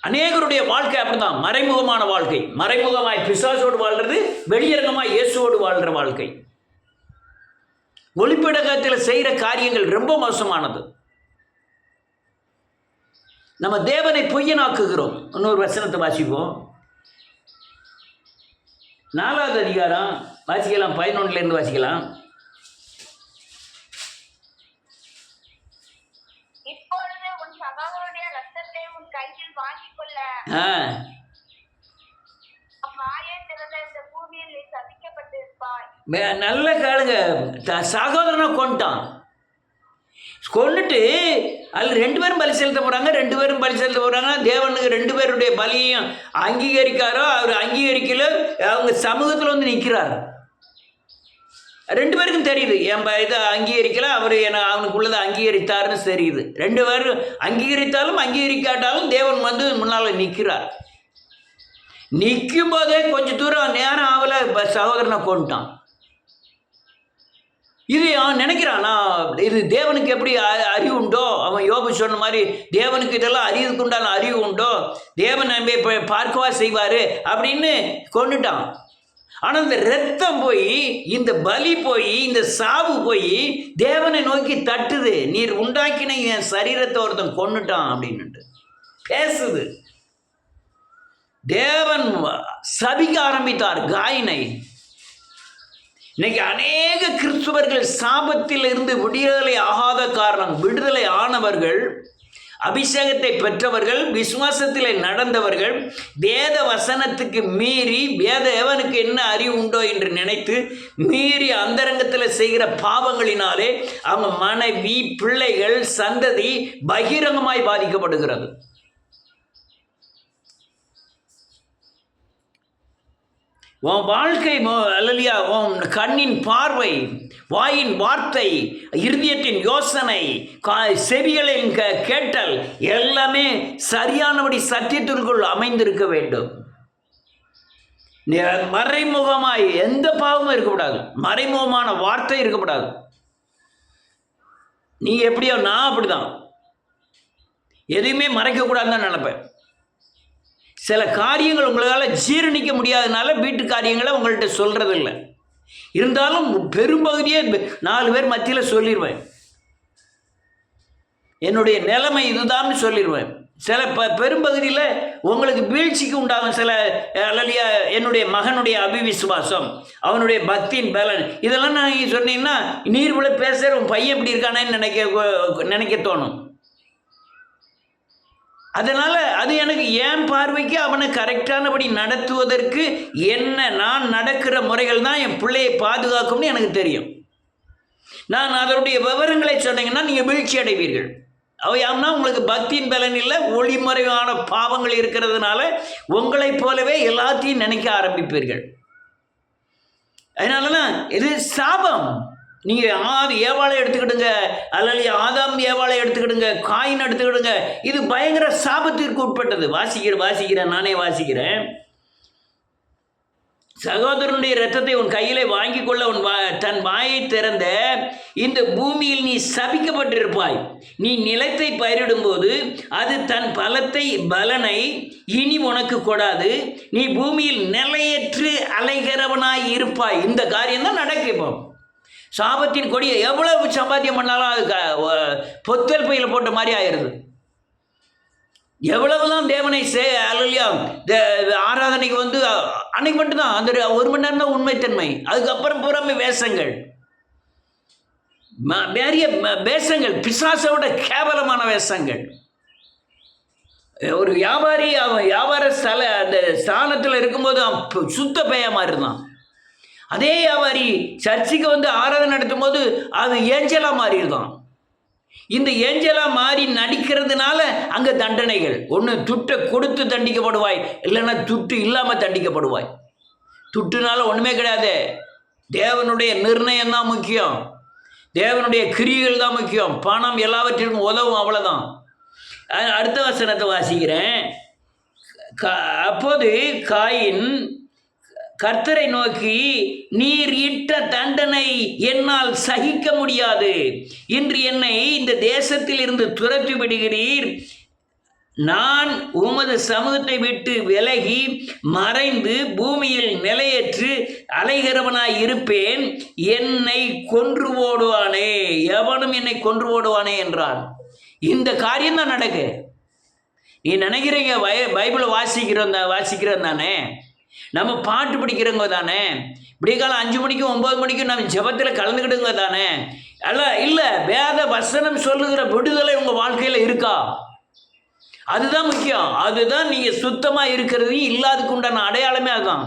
அநேகருடைய வாழ்க்கை அப்படிதான், மறைமுகமான வாழ்க்கை. மறைமுகமாய் பிசாசோடு வாழ்றது, வெளியரங்கமாய் இயேசுவோடு வாழ்கிற வாழ்க்கை. ஒளிப்பிடகத்தில் செய்கிற காரியங்கள் ரொம்ப மோசமானது. நம்ம தேவனை பொய்யனாக்குகிறோம். இன்னொரு வசனத்தை வாசிப்போம். 4வது அதிகாரம் வாசிக்கலாம், 11லேருந்து வாசிக்கலாம். இப்பொழுது உன் சகோதரனுடைய ரத்தத்தை உன் கையில் வாங்கிக் கொள்ள, வாயை திறந்த இந்த பூமியில் நீ சபிக்கப்பட்டிருப்பாய். நல்ல கேளுங்க, சகோதரனை கொண்டுட்டான். கொண்டுட்டு அதில் 2 பேரும் பலி செலுத்த போகிறாங்க. 2 பேரும் பலி செலுத்த போகிறாங்க. தேவனுக்கு 2 பேருடைய பலியையும் அங்கீகரிக்காரோ, அவர் அங்கீகரிக்கல, அவங்க சமூகத்தில் நிற்கிறார். 2 பேருக்கும் தெரியுது, என் இதை அங்கீகரிக்கல, அவர் அவனுக்குள்ளதை அங்கீகரித்தாருன்னு தெரியுது. 2 பேரும் அங்கீகரித்தாலும் அங்கீகரிக்காட்டாலும் தேவன் முன்னால் நிற்கிறார். நிற்கும் போதே கொஞ்சம் தூரம் நேரம் ஆகலை, சகோதரனை கொண்டுட்டான். இது அவன் நினைக்கிறான், இது தேவனுக்கு எப்படி அறிவு உண்டோ, அவன் யோபு சொன்ன மாதிரி தேவனுக்கு இதெல்லாம் அறிவுக்கு உண்டான அறிவு உண்டோ, தேவன் நம்ம பார்க்கவா செய்வார் அப்படின்னு கொண்டுட்டான். ஆனால் இந்த ரத்தம் போய், இந்த பலி போய், இந்த சாவு போய் தேவனை நோக்கி தட்டுது. நீர் உண்டாக்கின என் சரீரத்தை ஒருத்தன் கொன்னுட்டான் அப்படின்னுட்டு பேசுது. தேவன் சபிக்க ஆரம்பித்தார் காயினை. இன்னைக்கு அநேக கிறிஸ்துவர்கள் சாபத்தில் இருந்து விடுதலை ஆகாத காரணம், விடுதலை ஆனவர்கள், அபிஷேகத்தை பெற்றவர்கள், விசுவாசத்தில் நடந்தவர்கள், வேத வசனத்துக்கு மீறி தேவனுக்கு என்ன அறிவு உண்டோ என்று நினைத்து மீறி அந்தரங்கத்தில் செய்கிற பாவங்களினாலே அவங்க மனைவி, பிள்ளைகள், சந்ததி பகிரங்கமாய் பாதிக்கப்படுகிறது. உன் வாழ்க்கை அல்லையா, உன் கண்ணின் பார்வை, வாயின் வார்த்தை, இருதயத்தின் யோசனை, செவிகளின் கேட்டல் எல்லாமே சரியானபடி சத்தியத்திற்குள் அமைந்திருக்க வேண்டும். மறைமுகமாய் எந்த பாவமும் இருக்கக்கூடாது, மறைமுகமான வார்த்தை இருக்கக்கூடாது. நீ எப்படியோ நான் அப்படிதான், எதையுமே மறைக்கக்கூடாதுன்னு தான் நினைப்பேன். சில காரியங்கள் உங்களால் ஜீரணிக்க முடியாதனால வீட்டு காரியங்களை உங்கள்கிட்ட சொல்கிறதில்லை. இருந்தாலும் பெரும்பகுதியே 4 பேர் மத்தியில் சொல்லிடுவேன். என்னுடைய நிலைமை இதுதான் சொல்லிடுவேன். சில பெரும்பகுதியில் உங்களுக்கு வீழ்ச்சிக்கு உண்டாகும் சில அல்லையா, என்னுடைய மகனுடைய அபிவிசுவாசம், அவனுடைய பக்தியின் பலன், இதெல்லாம் நான் சொன்னீங்கன்னா நீர் கூட பேசுகிற உன் பையன் எப்படி இருக்கானேன்னு நினைக்க தோணும். அதனால் அது எனக்கு என் பார்வைக்கு அவனை கரெக்டானபடி நடத்துவதற்கு என்ன நான் நடக்கிற முறைகள் தான் என் பிள்ளையை பாதுகாக்கும்னு எனக்கு தெரியும். நான் அதனுடைய விவரங்களை சொன்னீங்கன்னா நீங்கள் வீழ்ச்சி அடைவீர்கள். அவையாம்னா உங்களுக்கு பக்தியின் பலன் இல்லை, ஒளிமறைவான பாவங்கள் இருக்கிறதுனால உங்களைப் போலவே எல்லாத்தையும் நினைக்க ஆரம்பிப்பீர்கள். அதனால தான் இது சாபம். நீங்கள் ஏவாளை எடுத்துக்கிடுங்க, அல்லது ஆதாம் ஏவாளை எடுத்துக்கிடுங்க, காயின் எடுத்துக்கிடுங்க, இது பயங்கர சாபத்திற்கு உட்பட்டது. வாசிக்கிறேன் நானே வாசிக்கிறேன். சகோதரனுடைய இரத்தத்தை உன் கையிலே வாங்கி கொள்ள தன் வாயை திறந்த இந்த பூமியில் நீ சபிக்கப்பட்டிருப்பாய். நீ நிலத்தை பயிரிடும்போது அது தன் பலனை இனி உனக்கு கொடாது. நீ பூமியில் நிலையற்று அலைகிறவனாய் இருப்பாய். இந்த காரியம் தான் நடக்கும். சாபத்தின் கொடியை எவ்வளவு சம்பாத்தியம் பண்ணாலும் அது பொத்தல் பையில் போட்ட மாதிரி ஆயிடுது. எவ்வளவுதான் தேவனை அல்லையா ஆராதனைக்கு அன்னைக்கு மட்டும்தான் அந்த 1 மணி நேரம் தான் உண்மைத்தன்மை. அதுக்கப்புறம் புறமே வேஷங்கள், நிறைய வேஷங்கள், பிசாசோட கேவலமான வேஷங்கள். ஒரு வியாபாரி அவன் வியாபார அந்த ஸ்தானத்தில் இருக்கும்போது அவன் சுத்த பேயமா இருந்தான். அதே வியாபாரி சர்ச்சுக்கு ஆராதனை நடத்தும் போது அது ஏஞ்சலா மாறிடுதான். இந்த ஏஞ்சலா மாறி நடிக்கிறதுனால அங்கே தண்டனைகள், ஒன்று துட்டை கொடுத்து தண்டிக்கப்படுவாய், இல்லைன்னா துட்டு இல்லாமல் தண்டிக்கப்படுவாய். துட்டுனால ஒன்றுமே கிடையாது. தேவனுடைய நிர்ணயம் தான் முக்கியம், தேவனுடைய கிரியைகள் தான் முக்கியம். பணம் எல்லாவற்றிற்கும் உதவும், அவ்வளோதான். அடுத்த வசனத்தை வாசிக்கிறேன். அப்போது காயின் கர்த்தரை நோக்கி, நீர் இட்ட தண்டனை என்னால் சகிக்க முடியாது. இன்று என்னை இந்த தேசத்தில் இருந்து துரத்தி விடுகிறீர். நான் உமது சமூகத்தை விட்டு விலகி மறைந்து பூமியில் நிலையற்று அலைகிறவனாய் இருப்பேன். என்னை கொன்று ஓடுவானே, எவனும் என்னை கொன்று ஓடுவானே என்றான். இந்த காரியம் தான் நடக்கு. நீ நினைக்கிறீங்க பைபிளை வாசிக்கிறோம் தானே, நம்ம பாட்டு படிக்கிறவங்க தானே, இப்படி காலம் 5 மணிக்கும் 9 மணிக்கும் நம்ம ஜெபத்தில் கலந்துக்கிடுங்க தானே. இல்லை, வேத வசனம் சொல்லுகிற விடுதலை உங்கள் வாழ்க்கையில் இருக்கா? அதுதான் முக்கியம். அதுதான் நீங்கள் சுத்தமாக இருக்கிறது இல்லாததுக்கு உண்டான அடையாளமே அதுதான்.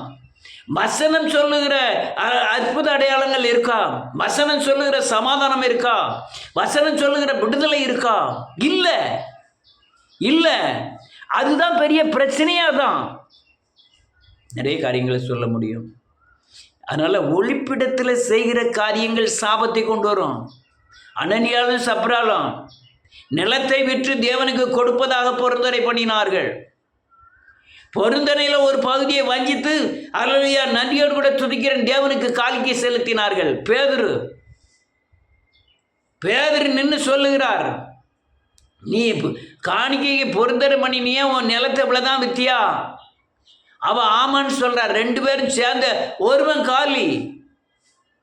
வசனம் சொல்லுகிற அற்புத அடையாளங்கள் இருக்கா? வசனம் சொல்லுகிற சமாதானம் இருக்கா? வசனம் சொல்லுகிற விடுதலை இருக்கா? இல்லை. அதுதான் பெரிய பிரச்சனையாக தான். நிறைய காரியங்களை சொல்ல முடியும். அதனால் ஒளிப்பிடத்தில் செய்கிற காரியங்கள் சாபத்தை கொண்டு வரும். அனனியாலும் சப்ராலும் நிலத்தை விற்று தேவனுக்கு கொடுப்பதாக பொருந்தனை பண்ணினார்கள். பொருந்தனையில் ஒரு பகுதியை வஞ்சித்து அல்லையா நன்றியோடு கூட துதிக்கிற தேவனுக்கு காணிக்கை செலுத்தினார்கள். பேதுரு நின்று சொல்லுகிறார், நீ காணிக்கைக்கு பொருந்தனை பண்ணினியே, உன் நிலத்தை இவ்வளோதான் வித்தியா, அவள் ஆமான்னு சொல்கிறார். 2 பேரும் சேர்ந்த ஒருவன் காலி,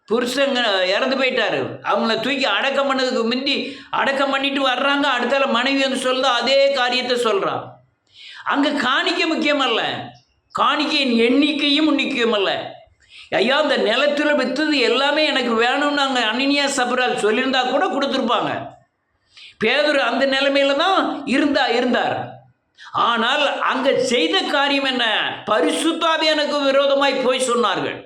புருஷங்க இறந்து போயிட்டாரு. அவங்கள தூக்கி அடக்கம் பண்ணதுக்கு முந்தி அடக்கம் பண்ணிட்டு வர்றாங்க. அடுத்தால மனைவி வந்து சொல்லுது, அதே காரியத்தை சொல்கிறான். அங்கே காணிக்கை முக்கியமல்ல, காணிக்கையின் எண்ணிக்கையும் முக்கியமல்ல. ஐயா இந்த நிலத்தில் விற்றது எல்லாமே எனக்கு வேணும்னு அங்கே அனனியா சப்ரால் சொல்லியிருந்தா கூட கொடுத்துருப்பாங்க. பேதுரு அந்த நிலைமையில தான் இருந்தார். ஆனால் அங்கே செய்த காரியம் என்ன? பரிசுத்த ஆவியானுக்கு விரோதமாய் போய் சொன்னார்கள்.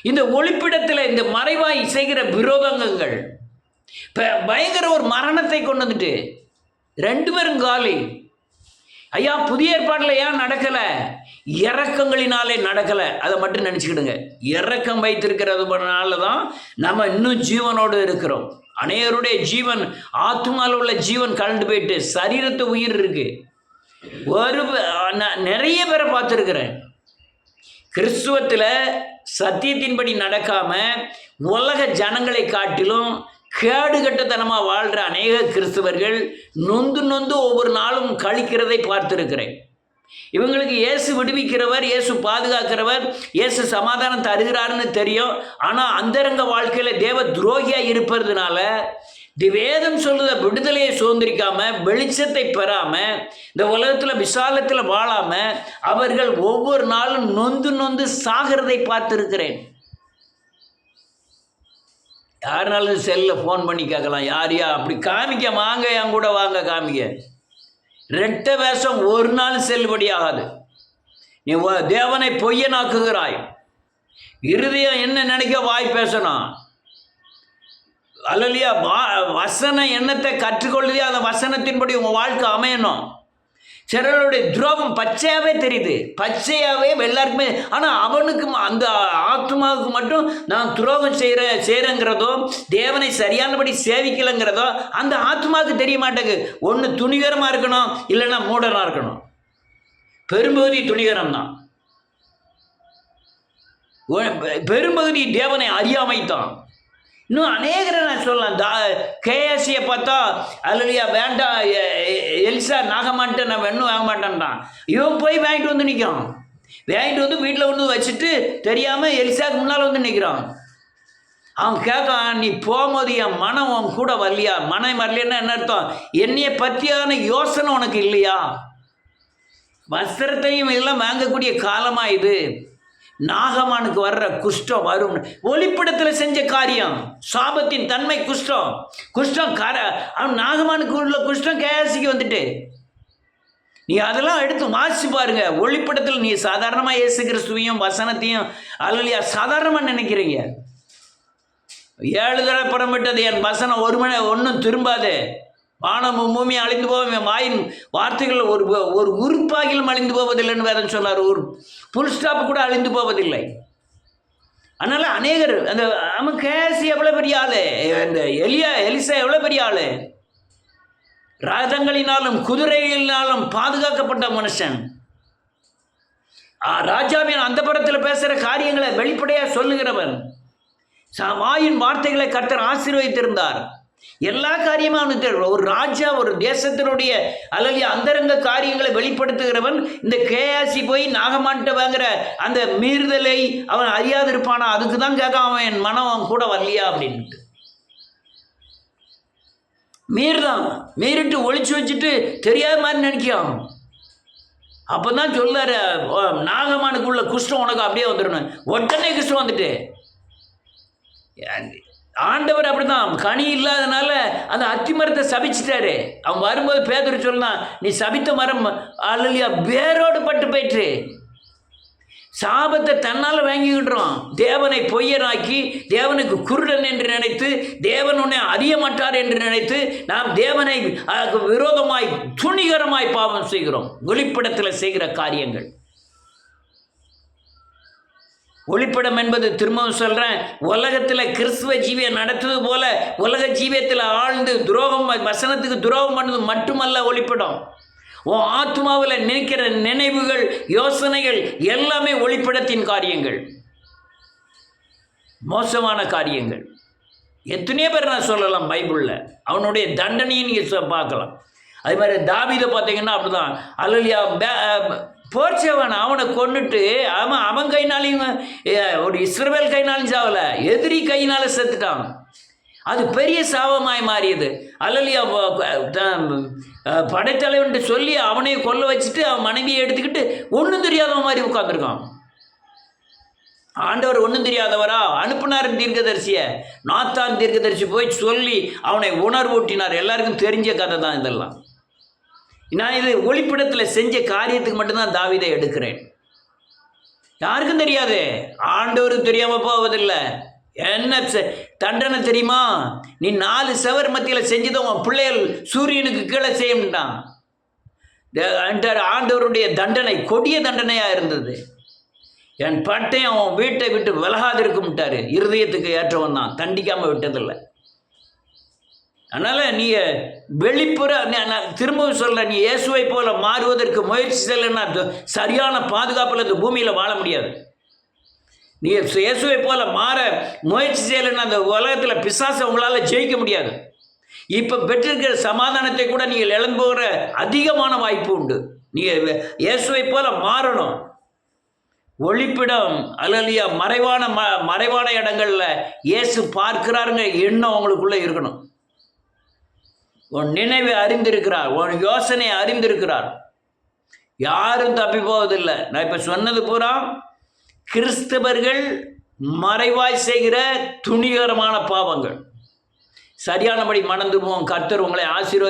இந்த ஒளிப்பிடத்தில் இந்த மறைவாய் செய்கிற விரோதங்கள் பயங்கர ஒரு மரணத்தை கொண்டு வந்துட்டு 2 பேரும் காலி. ஐயா புதிய ஏற்பாட்டில் ஏன் நடக்கலை? இரக்கங்களினாலே நடக்கலை. அதை மட்டும் நினச்சிக்கிடுங்க. இரக்கம் வைத்திருக்கிறதுனால தான் நம்ம இன்னும் ஜீவனோடு இருக்கிறோம். அநேகருடைய ஜீவன், ஆத்மாவில் உள்ள ஜீவன் கலந்து போயிட்டு சரீரத்து உயிர் இருக்கு. நிறைய பேரை பார்த்துருக்கிறேன். கிறிஸ்துவத்தில் சத்தியத்தின்படி நடக்காம உலக ஜனங்களை காட்டிலும் கேடுகட்டத்தனமாக வாழ்கிற அநேக கிறிஸ்தவர்கள் நொந்து ஒவ்வொரு நாளும் கழிக்கிறதை பார்த்துருக்கிறேன். இவங்களுக்கு இயேசு விடுவிக்கிறவர், இயேசு பாதுகாக்கிறவர், இயேசு சமாதானம் தருகிறாருன்னு தெரியும். ஆனால் அந்தரங்க வாழ்க்கையில் தேவ துரோகியாக இருப்பதுனால வேதம் சொல்லுத விடுதலையை சுதந்திரிக்காம, வெளிச்சத்தை பெறாம, இந்த உலகத்தில் விசாலத்தில் வாழாம அவர்கள் ஒவ்வொரு நாளும் நொந்து சாகிறதை பார்த்துருக்கிறேன். யாருனாலும் செல்லில் ஃபோன் பண்ணி கேட்கலாம், யாரையா அப்படி காமிக்க, வாங்க என் கூட வாங்க காமிக்க. 2 வேஷம் ஒரு நாள் செல்லுபடி ஆகாது. நீ தேவனை பொய்யனாக்குகிறாய். இருதயம் என்ன நினைக்க வாய் பேசணும். அல்லையா வசன எண்ணத்தை கற்றுக்கொள்ளுதே அந்த வசனத்தின்படி உங்கள் வாழ்க்கை அமையணும். சிலருடைய துரோகம் பச்சையாகவே தெரியுது, பச்சையாகவே எல்லாருக்குமே. ஆனால் அவனுக்கு அந்த ஆத்மாவுக்கு மட்டும் நான் துரோகம் செய்கிறேங்கிறதோ, தேவனை சரியானபடி சேவிக்கலைங்கிறதோ அந்த ஆத்மாவுக்கு தெரிய மாட்டேங்குது. ஒன்று துணிகரமாக இருக்கணும், இல்லைன்னா மூடனாக இருக்கணும். பெரும்பகுதி துணிகரம் தான், பெரும்பகுதி தேவனை அறியாமை தான். இன்னும் அநேகரை நான் சொல்லலாம். கேஎஸ்சியை பார்த்தா அல்லையா வேண்டாம், எலிசா நாகமான்ட்டு நான் வெண்ணும் வாங்க மாட்டேன்ட்டான். இவன் போய் வாங்கிட்டு வந்து நிற்கிறான். வாங்கிட்டு வந்து வீட்டில் வந்து வச்சுட்டு தெரியாமல் எலிசாவுக்கு முன்னால் வந்து நிற்கிறான். அவன் கேட்கான், நீ போகும்போது என் மனம் உன் கூட வரலையா? மனம் வரலைன்னா என்ன அர்த்தம்? என்னைய பற்றியான யோசனை உனக்கு இல்லையா? வஸ்திரத்தையும் எல்லாம் வாங்கக்கூடிய காலமாக இது. நாகமானுக்கு வர்ற குஷ்டம் வரும். ஒளிப்படத்தில் செஞ்ச காரியம், சாபத்தின் தன்மை குஷ்டம். அவன் நாகமானுக்கு உள்ள குஷ்டம் கேசிக்கு வந்துட்டு நீ அதெல்லாம் எடுத்து வாசி பாருங்க. ஒளிப்படத்தில் நீ சாதாரணமாக இயேசு கிறிஸ்துவையும் வசனத்தையும் அல்லையா சாதாரணமாக நினைக்கிறீங்க. 7 தடவை புறப்பட்டது என் வசனம் ஒன்றும் திரும்பாது. வானமும் பூமி அழிந்து போவோம், என் வாயின் வார்த்தைகள் ஒரு உறுப்பாகிலும் அழிந்து போவதில்லைன்னு வேதம் சொன்னார். ஒரு புல் ஸ்டாப் கூட அழிந்து போவதில்லை. அதனால் அநேகர் அந்த அவன் கேசி எவ்வளோ பெரிய ஆளு, அந்த எலிசா எவ்வளோ பெரிய ஆளு, ரதங்களினாலும் குதிரைகளினாலும் பாதுகாக்கப்பட்ட மனுஷன். ராஜாவின் அந்த புறத்தில் பேசுகிற காரியங்களை வெளிப்படையாக சொல்லுகிறவன். வாயின் வார்த்தைகளை கர்த்தர் ஆசீர்வதித்திருந்தார். எல்லா காரியமும் அவனுக்கு ஒரு ராஜா, ஒரு தேசத்தினுடைய அல்லது அந்தரங்க காரியங்களை வெளிப்படுத்துகிறவன். இந்த கேஆசி போய் நாகமான்ட்ட வாங்குற அந்த மீறுதலை அவன் அறியாது இருப்பானா? அதுக்கு தான் கேட்க அவன் என் மனம் அவன் கூட வரலையா அப்படின்ட்டு. மீறிட்டு ஒழிச்சு வச்சுட்டு தெரியாத மாதிரி நினைக்கான். அப்போ தான் சொல்லாரு, நாகமானுக்குள்ள குஷ்டம் உனக்கு அப்படியே வந்துடணும். உடனே குஷ்டம் வந்துட்டு ஆண்டவர் அப்படிதான் கனி இல்லாதனால அந்த அத்தி மரத்தை சபிச்சிட்டாரு. அவன் வரும்போது பேதுரு சொன்னான், நீ சபித்த மரம் அல்லையா வேரோடு பட்டு போயிட்டு. சாபத்தை தன்னால் வாங்கிக்கின்றோம். தேவனை பொய்யனாக்கி, தேவனுக்கு குருடன் என்று நினைத்து, தேவன் உன்னை அறிய மாட்டார் என்று நினைத்து நாம் தேவனை விரோதமாய் துணிகரமாய் பாவம் செய்கிறோம். ஒளிப்படத்தில் செய்கிற காரியங்கள். ஒளிப்படம் என்பது திரும்பவும் சொல்கிறேன், உலகத்தில் கிறிஸ்துவ ஜீவியை நடத்துவது போல உலக ஜீவியத்தில் ஆழ்ந்து துரோகம், வசனத்துக்கு துரோகம் பண்ணது மட்டுமல்ல ஒளிப்படம். உன் ஆத்மாவில் நினைக்கிற நினைவுகள், யோசனைகள் எல்லாமே ஒளிப்படத்தின் காரியங்கள், மோசமான காரியங்கள். எத்தனையோ பேர் நான் சொல்லலாம் பைபிளில். அவனுடைய தண்டனையை நீங்கள் பார்க்கலாம். அதே மாதிரி தாவீதை பார்த்தீங்கன்னா அப்படிதான். அல்லையா போர்ச்சவன் அவனை கொன்னுட்டு அவன் கைனாலையும் ஒரு இஸ்ரவேல் கைனாலும் சாவல, எதிரி கையினால செத்துட்டான். அது பெரிய சாபமாய் மாறியது. அல்லலியா படைத்தலைவன்ட்டு சொல்லி அவனையும் கொல்ல வச்சுட்டு அவன் மனைவியை எடுத்துக்கிட்டு ஒன்றும் தெரியாதவன் மாதிரி உட்காந்துருக்கான். ஆண்டவர் ஒன்றும் தெரியாதவரா அனுப்புனார் தீர்க்கதரிசியை. நாத்தான் தீர்க்கதரிசி போய் சொல்லி அவனை உணர்வூட்டினார். எல்லாருக்கும் தெரிஞ்ச கதை தான் இதெல்லாம். நான் இது ஒளிப்பிடத்தில் செஞ்ச காரியத்துக்கு மட்டும்தான் தாவீதை எடுக்கிறேன். யாருக்கும் தெரியாது, ஆண்டவருக்கு தெரியாமல் போவதில்லை. என்ன தண்டனை தெரியுமா? நீ 4 செவர் மத்தியில் செஞ்சதும் உன் பிள்ளைகள் சூரியனுக்கு கீழே செய்யட்டான். ஆண்டவருடைய தண்டனை கொடிய தண்டனையாக இருந்தது. என் பட்டையும் அவன் வீட்டை விட்டு விலகாதிருக்கும்ட்டாரு. இருதயத்துக்கு ஏற்றவன் தான், தண்டிக்காமல் விட்டதில்லை. அதனால் நீ வெளிப்புற, திரும்பவும் சொல்ல, நீ இயேசுவை போல மாறுவதற்கு முயற்சி செய்யலைன்னா சரியான பாதுகாப்பில் இந்த பூமியில் வாழ முடியாது. நீ இயேசுவை போல மாற முயற்சி செய்யலைன்னா அந்த உலகத்தில் பிசாசை உங்களால் ஜெயிக்க முடியாது. இப்போ பெற்றிருக்கிற சமாதானத்தை கூட நீங்கள் இழந்து போகிற அதிகமான வாய்ப்பு உண்டு. நீங்கள் இயேசுவை போல மாறணும். ஒளிப்பிடம் அல்லலியா மறைவான இடங்களில் இயேசு பார்க்கிறாருங்க எண்ணம் உங்களுக்குள்ளே இருக்கணும். உன் நினைவை அறிந்திருக்கிறார், உன் யோசனை அறிந்திருக்கிறார். யாரும் தப்பி போவதில்லை. நான் இப்போ சொன்னது பூரா கிறிஸ்தவர்கள் மறைவாய் செய்கிற துணிகரமான பாவங்கள். சரியானபடி மணந்து போவோம். கர்த்தர் உங்களை ஆசீர்வதி.